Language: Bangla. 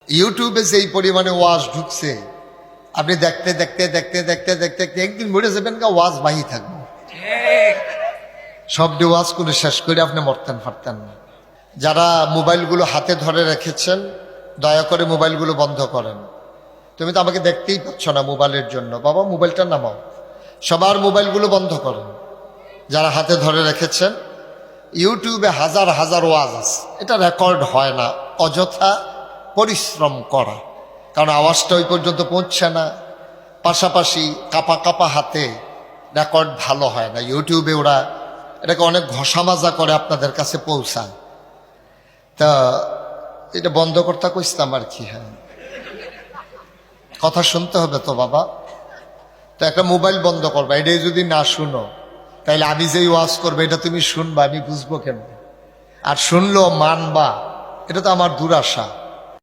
ইউটিউবে যেই পরিমাণে ওয়াজ ঢুকছে, আপনি দেখতে দেখতে দেখতে দেখতে দেখতে দেখতে একদিন মরে যাবেন, ওয়াজ বাহি থাকবে। সবটি ওয়াজ করে শেষ করে আপনি মরতেন ফারতেন না। যারা মোবাইলগুলো হাতে ধরে রেখেছেন, দয়া করে মোবাইলগুলো বন্ধ করেন। তুমি তো আমাকে দেখতেই পাচ্ছ না মোবাইলের জন্য, বাবা মোবাইলটা নামাও। সবার মোবাইলগুলো বন্ধ করেন। যারা হাতে ধরে রেখেছেন, ইউটিউবে হাজার হাজার ওয়াজ আছে, এটা রেকর্ড হয় না, অযথা পরিশ্রম করা, কারণ আওয়াজটা ওই পর্যন্ত পৌঁছছে না। পাশাপাশি কাপা কাপা হাতে রেকর্ড ভালো হয় না। ইউটিউবে ওরা এটাকে অনেক ঘষা মাজা করে আপনাদের কাছে পৌঁছায়। তা এটা বন্ধ করতে কইতাম আর কি। হ্যাঁ, কথা শুনতে হবে তো বাবা। তো একটা মোবাইল বন্ধ করবা, এটাই যদি না শুনো তাইলে আমি যেই ওয়াজ করবো এটা তুমি শুনবা, আমি বুঝবো কেন? আর শুনলেও মানবা, এটা তো আমার দুরাশা।